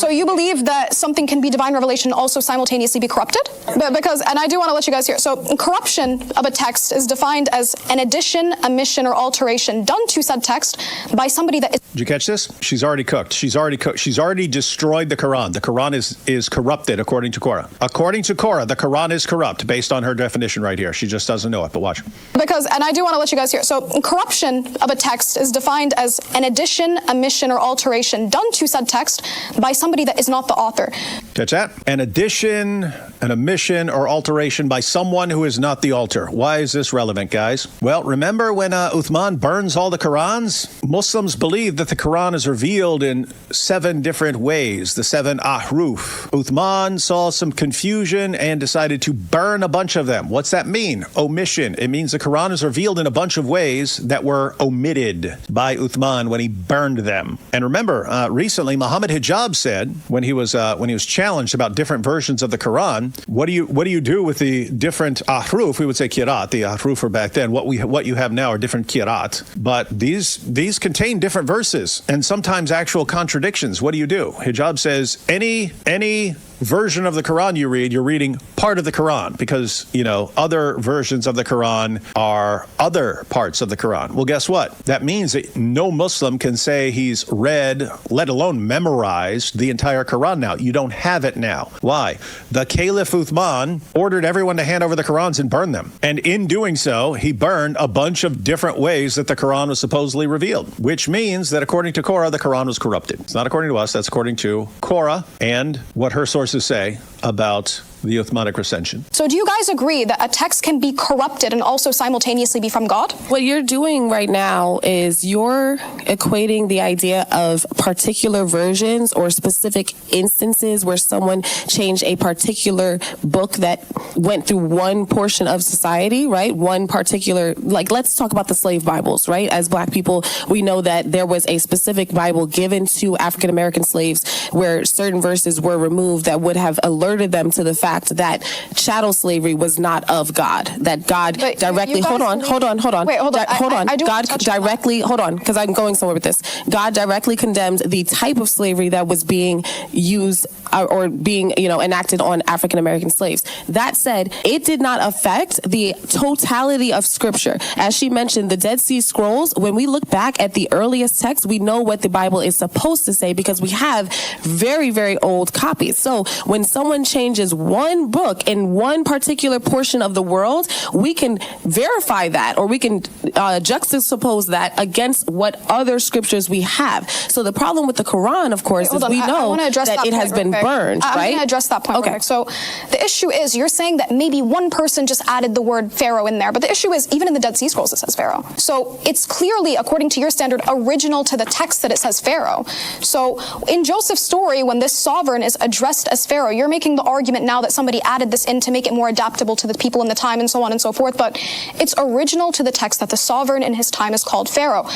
So you believe that something can be divine revelation and also simultaneously be corrupted? Because, and I do want to let you guys hear. So corruption of a text is defined as an addition, omission, or alteration done to said text by somebody that is... Did you catch this? She's already cooked. She's already cooked. She's already destroyed the Quran. The Quran is corrupted according to Korah. According to Korah, the Quran is corrupt based on her definition right here. She just doesn't know it, but watch. Because, and I do want to let you guys hear. So corruption of a text is defined as an addition, omission, or alteration done to said text by somebody that is not the author. Catch that? An addition, an omission, or alteration by someone who is not the author. Why is this relevant, guys? Well, remember when Uthman burns all the Qurans? Muslims believe that the Quran is revealed in 7 different ways, the 7 ahruf. Uthman saw some confusion and decided to burn a bunch of them. What's that mean? Omission. It means the Quran is revealed in a bunch of ways that were omitted by Uthman when he burned them. And remember, recently Muhammad Hijab said when he was challenged about different versions of the Quran, what do you do with the different ahruf? We would say kirat. The ahruf were back then. What you have now are different kirat. But these contain different verses and sometimes actual contradictions. What do? Hijab says any version of the Quran you read, you're reading part of the Quran because, other versions of the Quran are other parts of the Quran. Well, guess what? That means that no Muslim can say he's read, let alone memorized, the entire Quran now. You don't have it now. Why? The Caliph Uthman ordered everyone to hand over the Qurans and burn them. And in doing so, he burned a bunch of different ways that the Quran was supposedly revealed, which means that according to Korah, the Quran was corrupted. It's not according to us. That's according to Korah and what her sources say about the Uthmanic recension. So do you guys agree that a text can be corrupted and also simultaneously be from God? What you're doing right now is you're equating the idea of particular versions or specific instances where someone changed a particular book that went through one portion of society, right? One particular, let's talk about the slave Bibles, right? As Black people, we know that there was a specific Bible given to African American slaves where certain verses were removed that would have alerted them to the fact that chattel slavery was not of God, that God directly, hold on. Because I'm going somewhere with this. God directly condemned the type of slavery that was being used or being, enacted on African American slaves. That said, it did not affect the totality of scripture. As she mentioned, the Dead Sea Scrolls, when we look back at the earliest text, we know what the Bible is supposed to say because we have very, very old copies. So when someone changes one book in one particular portion of the world, we can verify that or we can juxtapose that against what other scriptures we have. So the problem with the Quran, of course, is we know that it has been burned, right? I'm going to address that point. Okay. So the issue is you're saying that maybe one person just added the word Pharaoh in there, but the issue is even in the Dead Sea Scrolls it says Pharaoh. So it's clearly, according to your standard, original to the text that it says Pharaoh. So in Joseph's story, when this sovereign is addressed as Pharaoh, you're making the argument now that somebody added this in to make it more adaptable to the people in the time and so on and so forth, but it's original to the text that the sovereign in his time is called Pharaoh.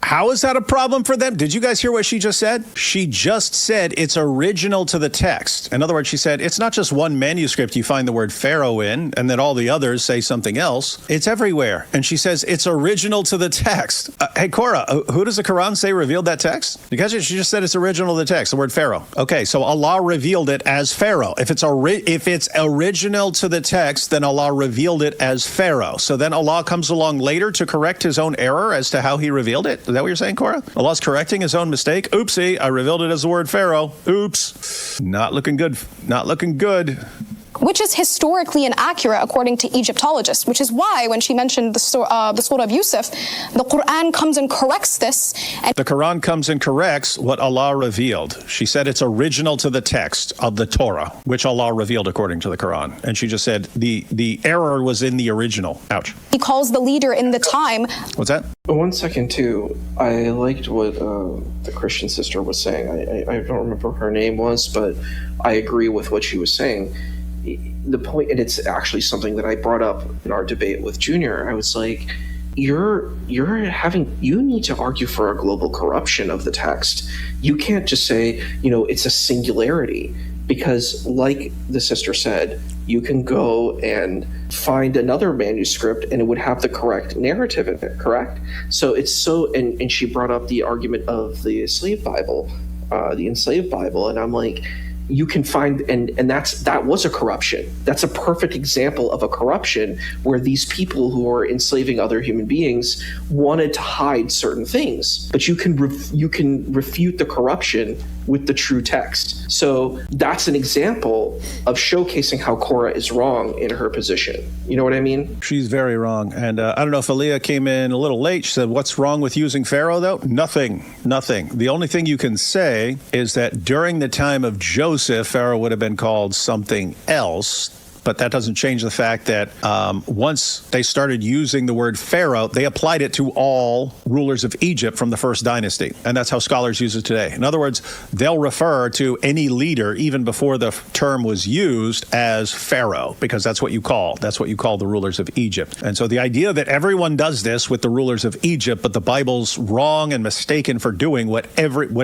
How is that a problem for them? Did you guys hear what she just said? She just said it's original to the text. In other words, she said it's not just one manuscript you find the word Pharaoh in, and then all the others say something else. It's everywhere. And she says it's original to the text. Hey, Korah, who does the Quran say revealed that text? Because she just said it's original to the text, the word Pharaoh. Okay, so Allah revealed it as Pharaoh. If it's original to the text, then Allah revealed it as Pharaoh. So then Allah comes along later to correct his own error as to how he revealed it? Is that what you're saying, Korah? Allah's correcting his own mistake? Oopsie, I revealed it as the word Pharaoh. Oops. Not looking good. Not looking good. Which is historically inaccurate according to Egyptologists, which is why when she mentioned the Surah of Yusuf, the Quran comes and corrects this. And the Quran comes and corrects what Allah revealed. She said it's original to the text of the Torah, which Allah revealed according to the Quran. And she just said the error was in the original. Ouch. He calls the leader in the time. What's that? 1 second, too. I liked what the Christian sister was saying. I don't remember what her name was, but I agree with what she was saying. The point, and it's actually something that I brought up in our debate with Junior. I was like, you need to argue for a global corruption of the text. You can't just say, it's a singularity, because like the sister said, you can go and find another manuscript and it would have the correct narrative in it, correct? So it's and she brought up the argument of the slave Bible. the enslaved Bible, and I'm like, you can find, and that was a corruption. That's a perfect example of a corruption where these people who are enslaving other human beings wanted to hide certain things, but you can refute the corruption with the true text. So that's an example of showcasing how Cora is wrong in her position. You know what I mean? She's very wrong. And I don't know if Aaliyah came in a little late. She said, what's wrong with using Pharaoh, though? Nothing. The only thing you can say is that during the time of Joseph, Pharaoh would have been called something else. But that doesn't change the fact that once they started using the word Pharaoh, they applied it to all rulers of Egypt from the first dynasty. And that's how scholars use it today. In other words, they'll refer to any leader, even before the term was used, as Pharaoh, because that's what you call the rulers of Egypt. And so the idea that everyone does this with the rulers of Egypt, but the Bible's wrong and mistaken for doing what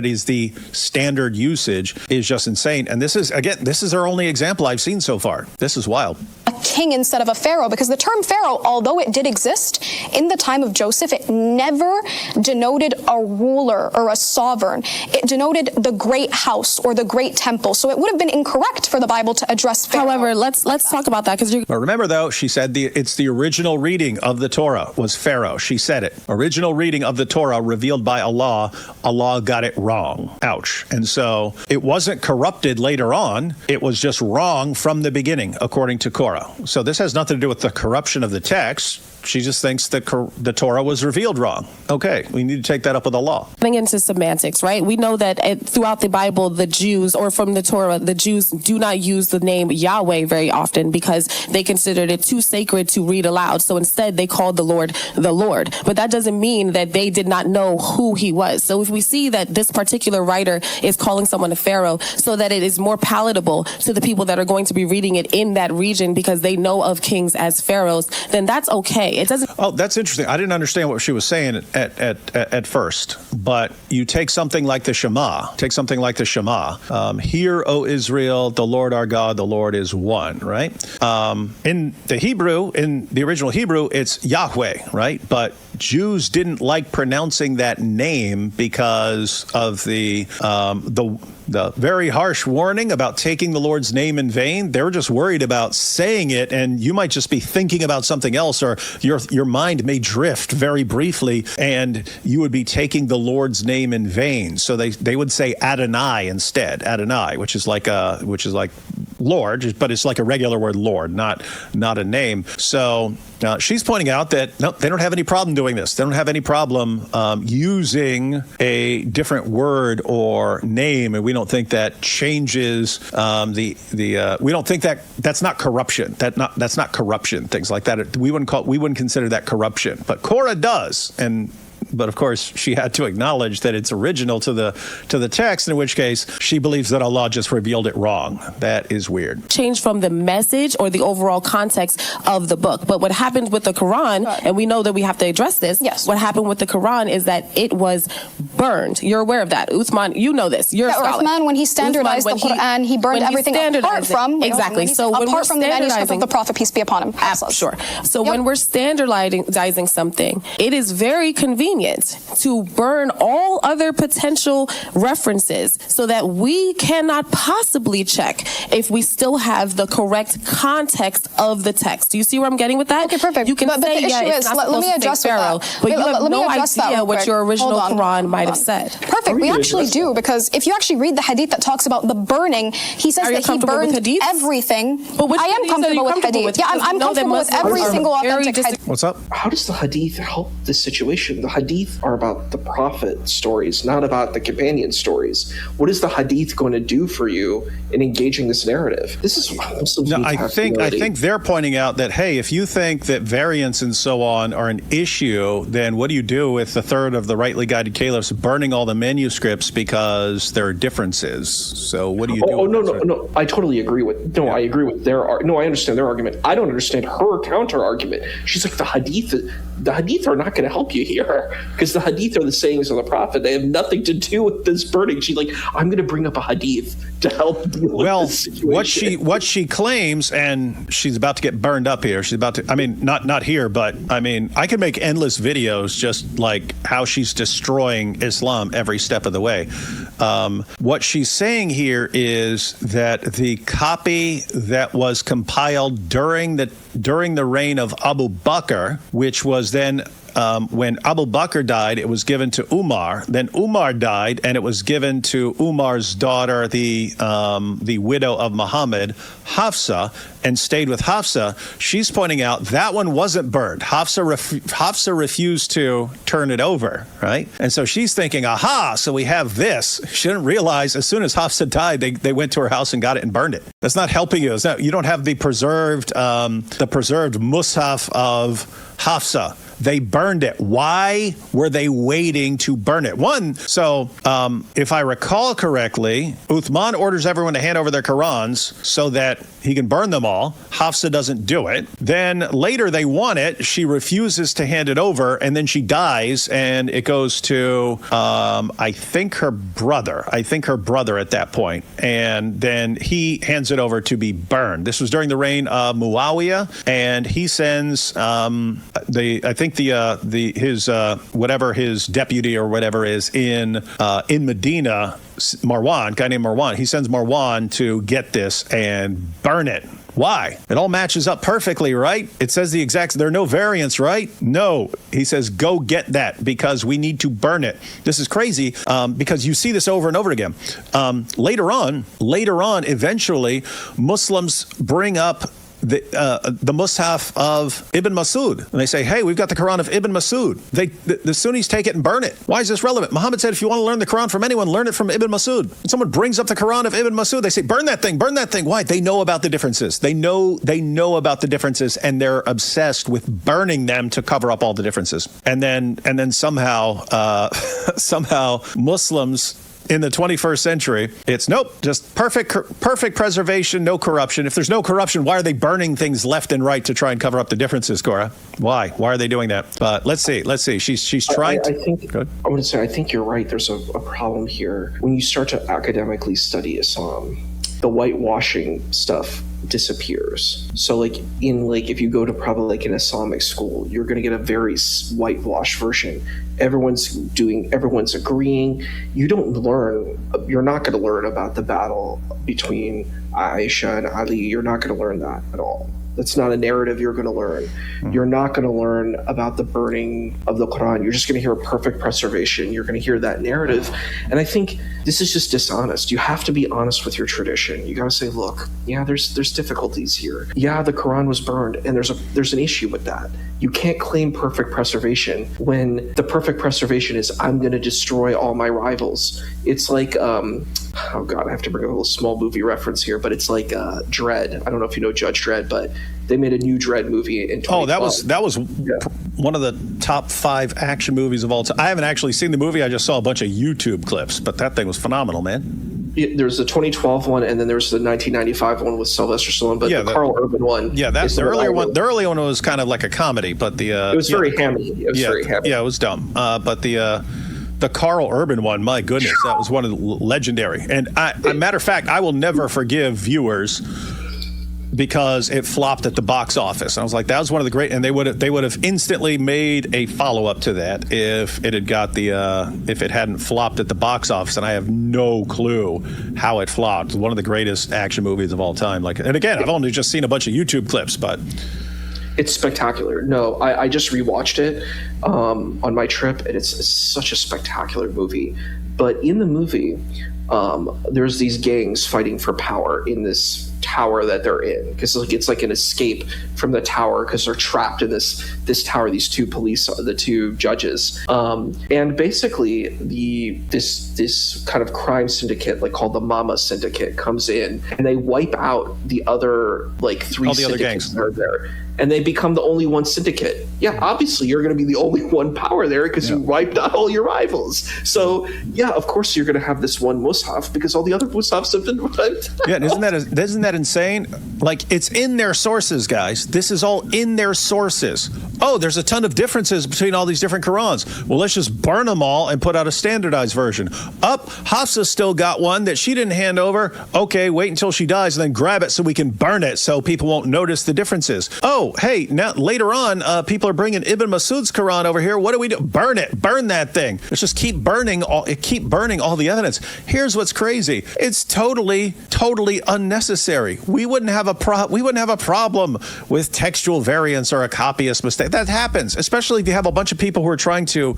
is the standard usage is just insane. And this is our only example I've seen so far. This is wild. A king instead of a pharaoh, because the term pharaoh, although it did exist in the time of Joseph, it never denoted a ruler or a sovereign. It denoted the great house or the great temple. So it would have been incorrect for the Bible to address pharaoh. However, let's talk about that, because But remember, though, she said it's the original reading of the Torah was Pharaoh. She said it. Original reading of the Torah revealed by Allah. Allah got it wrong. Ouch. And so it wasn't corrupted later on. It was just wrong from the beginning, according to Cora. So this has nothing to do with the corruption of the text. She just thinks that the Torah was revealed wrong. Okay, we need to take that up with Allah. Getting into semantics, right? We know that throughout the Bible, the Jews, or from the Torah, the Jews do not use the name Yahweh very often because they considered it too sacred to read aloud. So instead, they called the Lord the Lord. But that doesn't mean that they did not know who he was. So if we see that this particular writer is calling someone a pharaoh so that it is more palatable to the people that are going to be reading it in that region because they know of kings as pharaohs, then that's okay. It doesn't. Oh, that's interesting. I didn't understand what she was saying at first, but you take something like the Shema. Hear, O Israel, the Lord our God, the Lord is one, right? In the Hebrew, in the original Hebrew, it's Yahweh, right? But Jews didn't like pronouncing that name because of the very harsh warning about taking the Lord's name in vain. They were just worried about saying it, and you might just be thinking about something else, or your mind may drift very briefly, and you would be taking the Lord's name in vain. So they would say Adonai instead, Adonai, which is like Lord, but it's like a regular word, Lord, not a name. So she's pointing out that no, they don't have any problem doing this. They don't have any problem using a different word or name, and we don't think that changes we don't think that that's not corruption. That's not corruption. Things like that. We wouldn't consider that corruption, but Cora does, But of course, she had to acknowledge that it's original to the text, in which case she believes that Allah just revealed it wrong. That is weird. Change from the message or the overall context of the book. But what happened with the Quran, and we know that we have to address this, yes. What happened with the Quran is that it was burned. You're aware of that. Uthman, you know this. You're a scholar. Uthman, when he standardized the Quran, he burned everything apart from exactly. Apart from the manuscript of the Prophet, peace be upon him. Sure. So when we're standardizing something, it is very convenient to burn all other potential references so that we cannot possibly check if we still have the correct context of the text. Do you see where I'm getting with that? Okay, perfect. You can but say, the issue it's is, not let me address Pharaoh, that. but you have let me no address that idea what your original Quran might have said. Perfect. We actually do, because if you actually read the hadith that talks about the burning, he says that he burned everything. But I am comfortable with hadith. Yeah, I'm comfortable with every single authentic hadith. What's up? How does the hadith help this situation? The hadith are about the prophet stories, not about the companion stories. What is the hadith going to do for you in engaging this narrative? This is Muslims. No, I think they're pointing out that, hey, if you think that variants and so on are an issue, then what do you do with the third of the rightly guided caliphs burning all the manuscripts because there are differences? So what do you do? No. I totally agree with. No, yeah. I agree with their. I understand their argument. I don't understand her counter argument. She's like, the hadith are not going to help you here. because the hadith are the sayings of the prophet. They have nothing to do with this burning. She's like, I'm going to bring up a hadith to help deal with this situation. what she claims, and she's about to get burned up here. She's about to, I mean, not here, but I mean, I could make endless videos just like how she's destroying Islam every step of the way. What she's saying here is that the copy that was compiled during the reign of Abu Bakr, which was then when Abu Bakr died, it was given to Umar. Then Umar died, and it was given to Umar's daughter, the widow of Muhammad, Hafsa, and stayed with Hafsa. She's pointing out that one wasn't burned. Hafsa refused to turn it over, right? And so she's thinking, aha, so we have this. She didn't realize as soon as Hafsa died, they went to her house and got it and burned it. That's not helping you. You don't have the preserved Mus'haf of Hafsa. They burned it. Why were they waiting to burn it? So if I recall correctly, Uthman orders everyone to hand over their Qurans so that he can burn them all. Hafsa doesn't do it. Then later they want it. She refuses to hand it over, and then she dies, and it goes to, I think her brother at that point. And then he hands it over to be burned. This was during the reign of Muawiyah, and he sends, his deputy or whatever is in Medina, Marwan, a guy named Marwan. He sends Marwan to get this and burn it. Why? It all matches up perfectly, right? It says the exact, there are no variants, right? No. He says, go get that because we need to burn it. This is crazy because you see this over and over again. Later on, eventually, Muslims bring up the Mus'haf of Ibn Masud. And they say, hey, we've got the Quran of Ibn Masud. The Sunnis take it and burn it. Why is this relevant? Muhammad said, if you want to learn the Quran from anyone, learn it from Ibn Masud. And someone brings up the Quran of Ibn Masud. They say, burn that thing. Why? They know about the differences. They know about the differences, and they're obsessed with burning them to cover up all the differences. And then somehow Muslims in the 21st century, it's nope, just perfect preservation, no corruption. If there's no corruption, why are they burning things left and right to try and cover up the differences, Cora? Why? Why are they doing that? But let's see. She's trying I think you're right. There's a problem here. When you start to academically study Islam, the whitewashing stuff disappears. So if you go to probably an Islamic school, you're going to get a very whitewashed version. Everyone's agreeing. You're not going to learn about the battle between Aisha and Ali. You're not going to learn that at all. That's not a narrative you're going to learn. You're not going to learn about the burning of the Quran. You're just going to hear perfect preservation. You're going to hear that narrative. And I think this is just dishonest. You have to be honest with your tradition. You got to say, look, yeah, there's difficulties here. Yeah, the Quran was burned, and there's an issue with that. You can't claim perfect preservation when the perfect preservation is, I'm going to destroy all my rivals. It's like, oh God, I have to bring a little small movie reference here, but it's like Dredd. I don't know if you know Judge Dredd, but they made a new Dredd movie in 2012. Oh, that was one of the top 5 action movies of all time. I haven't actually seen the movie. I just saw a bunch of YouTube clips, but that thing was phenomenal, man. There's the 2012 one, and then there's the 1995 one with Sylvester Stallone. But the Carl Urban one, that's the earlier one. The earlier one was kind of like a comedy, but it was very hammy. Yeah, it was dumb. But the Carl Urban one, my goodness, that was one of the legendary. And matter of fact, I will never forgive viewers because it flopped at the box office. I was like, that was one of the great, and they would have instantly made a follow-up to that if it hadn't flopped at the box office. And I have no clue how it flopped. It's one of the greatest action movies of all time. And again, I've only just seen a bunch of YouTube clips, but it's spectacular. No, I just rewatched it on my trip, and it's such a spectacular movie. But in the movie, there's these gangs fighting for power in this tower that they're in, because it's like an escape from the tower because they're trapped in this tower. These the two judges, and basically this kind of crime syndicate, called the Mama Syndicate, comes in and they wipe out the other 3 syndicates that are there. And they become the only one syndicate. Yeah, obviously you're going to be the only one power there because you wiped out all your rivals. So yeah, of course you're going to have this one Mus'haf because all the other Mus'hafs have been wiped. Yeah, and isn't that insane? It's in their sources, guys. This is all in their sources. oh, there's a ton of differences between all these different Qurans. Well, let's just burn them all and put out a standardized version. Hafsa still got one that she didn't hand over. Okay, wait until she dies and then grab it so we can burn it so people won't notice the differences. Oh, hey, now later on, people are bringing Ibn Masud's Quran over here. What do we do? Burn it. Burn that thing. Let's just keep burning all the evidence. Here's what's crazy. It's totally unnecessary. We wouldn't have a problem with textual variance or a copyist mistake. That happens, especially if you have a bunch of people who are trying to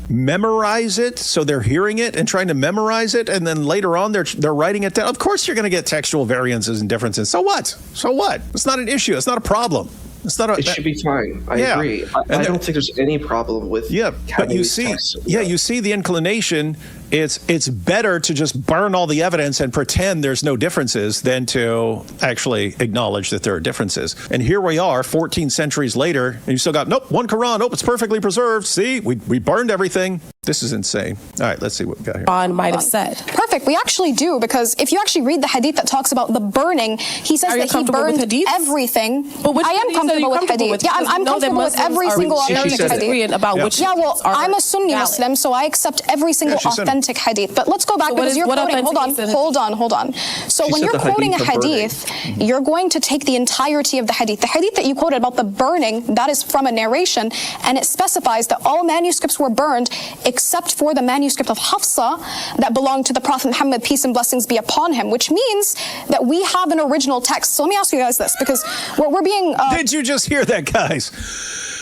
memorize it, so they're hearing it and trying to memorize it, and then later on they're writing it down. Of course you're going to get textual variances and differences. So what? It's not an issue. It's not a problem. It should be fine. I agree. I don't think there's any problem with but you see, you see the inclination. It's better to just burn all the evidence and pretend there's no differences than to actually acknowledge that there are differences. And here we are, 14 centuries later, and you still got, nope, one Quran, nope, it's perfectly preserved. See, we burned everything. This is insane. All right, let's see what we got here. On might have said. Perfect. We actually do, because if you actually read the hadith that talks about the burning, he says that he burned everything. I am comfortable with hadith. Yeah, I'm comfortable with every single authentic hadith. I'm a Sunni Muslim, so I accept every single authentic hadith. But let's go back, because you're quoting, hold on. So when you're quoting a hadith, you're going to take the entirety of the hadith. The hadith that you quoted about the burning, that is from a narration, and it specifies that all manuscripts were burned except for the manuscript of Hafsa that belonged to the Prophet Muhammad, peace and blessings be upon him, which means that we have an original text. So let me ask you guys this, because we're being... Did you just hear that, guys?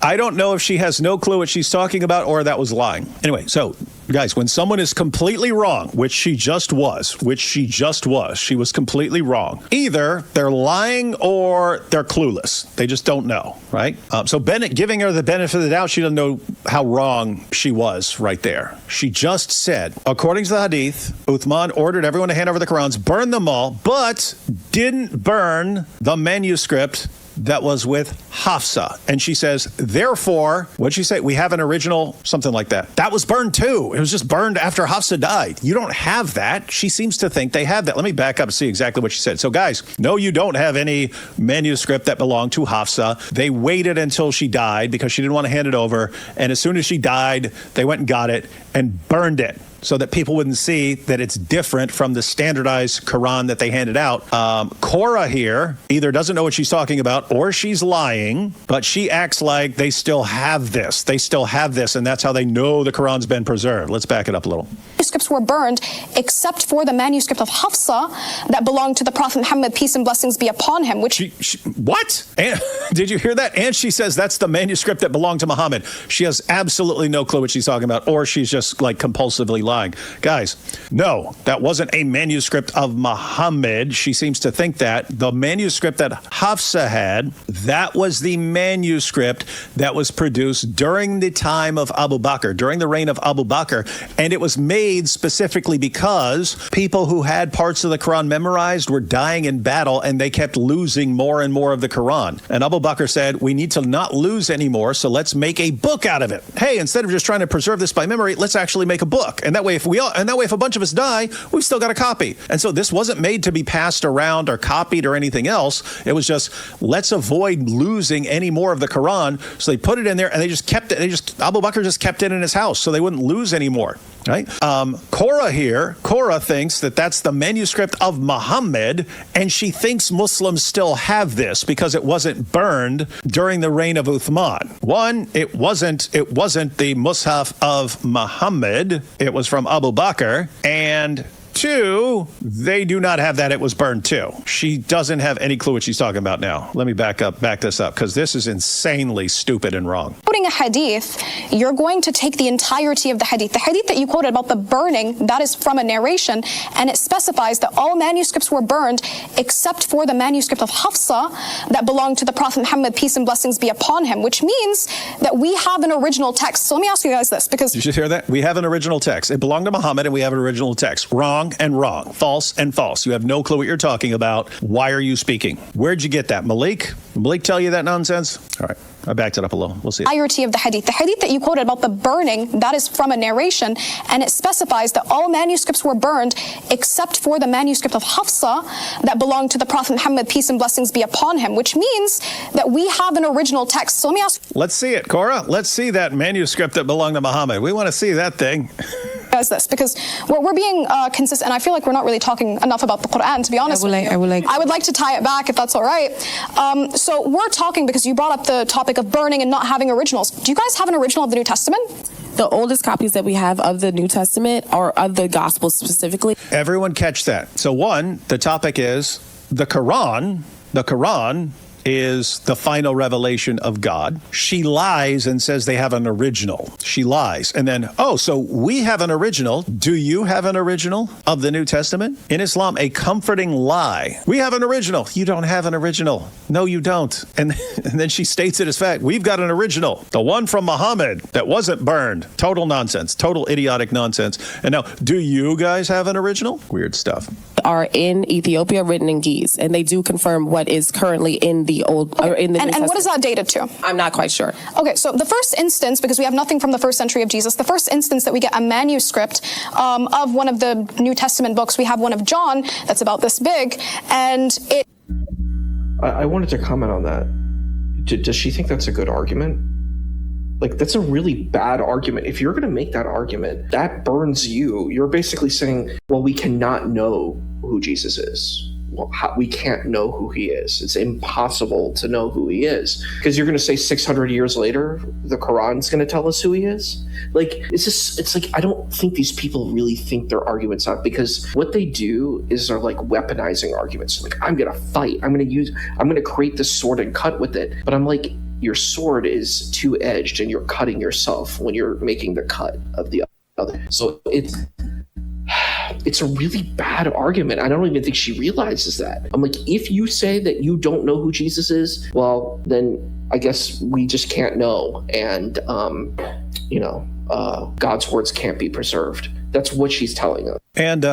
I don't know if she has no clue what she's talking about or that was lying. Anyway, so guys, when someone is completely wrong, which she just was, she was completely wrong. Either they're lying or they're clueless. They just don't know, right? So Bennett, giving her the benefit of the doubt, she doesn't know how wrong she was right there. She just said, according to the hadith, Uthman ordered everyone to hand over the Qurans, burn them all, but didn't burn the manuscript that was with Hafsa. And she says, therefore, what'd she say? We have an original, something like that. That was burned too. It was just burned after Hafsa died. You don't have that. She seems to think they have that. Let me back up and see exactly what she said. So guys, no, you don't have any manuscript that belonged to Hafsa. They waited until she died because she didn't want to hand it over. And as soon as she died, they went and got it and burned it, so that people wouldn't see that it's different from the standardized Quran that they handed out. Cora here either doesn't know what she's talking about or she's lying, but she acts like they still have this. And that's how they know the Quran's been preserved. Let's back it up a little. Manuscripts were burned except for the manuscript of Hafsa that belonged to the Prophet Muhammad, peace and blessings be upon him, which... What? And, did you hear that? And she says that's the manuscript that belonged to Muhammad. She has absolutely no clue what she's talking about, or she's just compulsively lying. Guys, no, that wasn't a manuscript of Muhammad. She seems to think that. The manuscript that Hafsa had, that was the manuscript that was produced during the time of Abu Bakr, during the reign of Abu Bakr, and it was made specifically because people who had parts of the Quran memorized were dying in battle, and they kept losing more and more of the Quran. And Abu Bakr said, we need to not lose anymore, so let's make a book out of it. Hey, instead of just trying to preserve this by memory, let's actually make a book. And that way, if a bunch of us die, we've still got a copy. And so this wasn't made to be passed around or copied or anything else. It was just, let's avoid losing any more of the Quran. So they put it in there, and they just kept it. Abu Bakr just kept it in his house so they wouldn't lose any more. Right? Cora thinks that that's the manuscript of Muhammad, and she thinks Muslims still have this because it wasn't burned during the reign of Uthman. One, it wasn't the Mus'haf of Muhammad. It was from Abu Bakr. And two, they do not have that. It was burned too. She doesn't have any clue what she's talking about now. Let me back this up, because this is insanely stupid and wrong. Quoting a hadith, you're going to take the entirety of the hadith. The hadith that you quoted about the burning, that is from a narration, and it specifies that all manuscripts were burned except for the manuscript of Hafsa that belonged to the Prophet Muhammad, peace and blessings be upon him, which means that we have an original text. So let me ask you guys this, because... You should hear that? We have an original text. It belonged to Muhammad, and we have an original text. Wrong. wrong and wrong, false and false. You have no clue what you're talking about. Why are you speaking? Where'd you get that? Malik? Malik tell you that nonsense? All right. I backed it up a little. We'll see. Entirety of the hadith. The hadith that you quoted about the burning, that is from a narration, and it specifies that all manuscripts were burned except for the manuscript of Hafsa that belonged to the Prophet Muhammad, peace and blessings be upon him, which means that we have an original text. So let me ask. Let's see it, Cora. Let's see that manuscript that belonged to Muhammad. We want to see that thing. As this, because we're being consistent, and I feel like we're not really talking enough about the Quran, to be honest. I would like to tie it back, if that's all right. So we're talking because you brought up the topic of burning and not having originals. Do you guys have an original of the New Testament? The oldest copies that we have of the New Testament are of the Gospels specifically. Everyone catch that. So one, the topic is the Quran. The Quran is the final revelation of God. She lies and says they have an original. She lies. And then, so we have an original. Do you have an original of the New Testament? In Islam, a comforting lie. We have an original. You don't have an original. No, you don't. And then she states it as fact. We've got an original. The one from Muhammad that wasn't burned. Total nonsense. Total idiotic nonsense. And now, do you guys have an original? Weird stuff. Are in Ethiopia, written in Ge'ez, and they do confirm what is currently in the old or in the New Testament. And what is that dated to? I'm not quite sure. Okay, so the first instance, because we have nothing from the first century of Jesus, the first instance that we get a manuscript of one of the New Testament books, we have one of John that's about this big, and it. I wanted to comment on that. Does she think that's a good argument? Like, that's a really bad argument. If you're going to make that argument, that burns you. You're basically saying, well, we cannot know who Jesus is. Well, we can't know who he is. It's impossible to know who he is. Because you're going to say 600 years later, the Quran's going to tell us who he is? Like, it's like, I don't think these people really think their arguments out, because what they do is they're like weaponizing arguments. Like, I'm going to fight. I'm going to create this sword and cut with it. But I'm like, your sword is two-edged and you're cutting yourself when you're making the cut of the other. So it's a really bad argument. I don't even think she realizes that. I'm like, if you say that you don't know who Jesus is, well, then I guess we just can't know. And, God's words can't be preserved. That's what she's telling us. And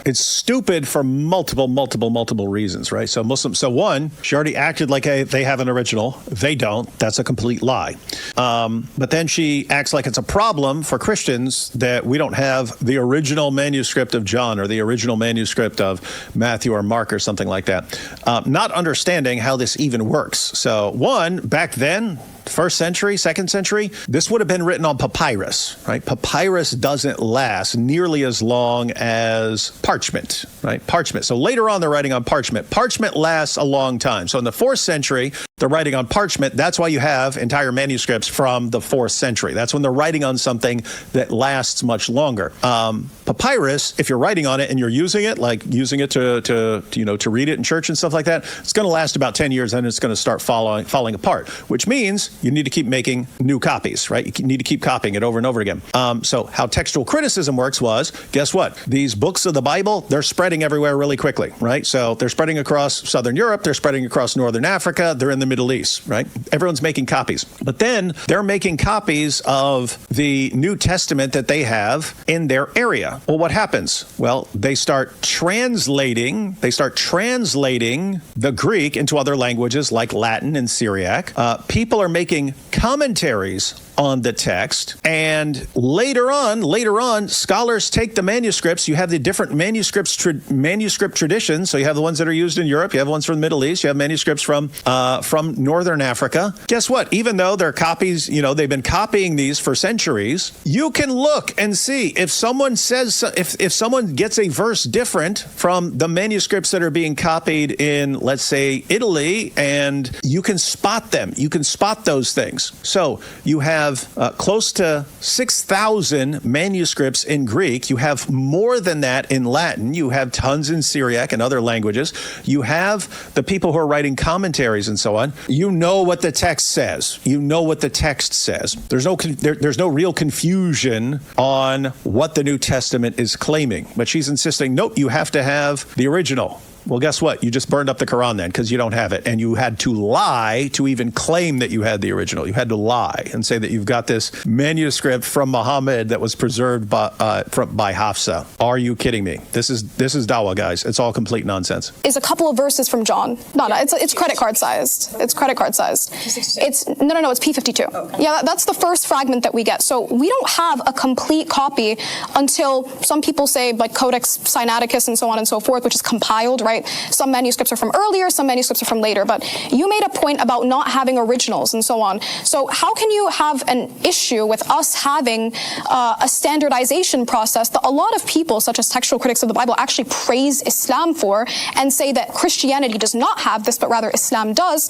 it's stupid for multiple reasons, right? So one, she already acted like they have an original. They don't. That's a complete lie. But then she acts like it's a problem for Christians that we don't have the original manuscript of John or the original manuscript of Matthew or Mark or something like that. Not understanding how this even works. So one, back then, first century, second century, this would have been written on papyrus, right? Papyrus doesn't last nearly as long as parchment, right? Parchment. So later on, they're writing on parchment. Parchment lasts a long time. So in the 4th century, they're writing on parchment. That's why you have entire manuscripts from the 4th century. That's when they're writing on something that lasts much longer. Papyrus, if you're writing on it and you're using it, like using it to read it in church and stuff like that, it's going to last about 10 years and it's going to start falling apart, which means you need to keep making new copies, right? You need to keep copying it over and over again. So how textual criticism works was, guess what? These books of the Bible, they're spreading everywhere really quickly, right? So they're spreading across Southern Europe, they're spreading across Northern Africa, they're in the Middle East, right? Everyone's making copies. But then they're making copies of the New Testament that they have in their area. Well, what happens? Well, they start translating the Greek into other languages like Latin and Syriac. People are making commentaries on the text, and later on, scholars take the manuscripts. You have the different manuscript traditions. So you have the ones that are used in Europe, you have ones from the Middle East, you have manuscripts from Northern Africa. Guess what? Even though they're copies, they've been copying these for centuries, you can look and see if someone says, if someone gets a verse different from the manuscripts that are being copied in, let's say, Italy, and you can spot them. You can spot those things. So you have close to 6,000 manuscripts in Greek. You have more than that in Latin. You have tons in Syriac and other languages. You have the people who are writing commentaries and so on. You know what the text says. There's no real confusion on what the New Testament is claiming. But she's insisting, nope, you have to have the original. Well, guess what? You just burned up the Quran then because you don't have it. And you had to lie to even claim that you had the original. You had to lie and say that you've got this manuscript from Muhammad that was preserved by Hafsa. Are you kidding me? This is dawah, guys. It's all complete nonsense. Is a couple of verses from John. No, it's credit card sized. It's credit card sized. It's P52. Okay. Yeah, that's the first fragment that we get. So we don't have a complete copy until some people say like Codex Sinaiticus and so on and so forth, which is compiled, right? Some manuscripts are from earlier, some manuscripts are from later. But you made a point about not having originals and so on. So how can you have an issue with us having a standardization process that a lot of people, such as textual critics of the Bible, actually praise Islam for and say that Christianity does not have this, but rather Islam does?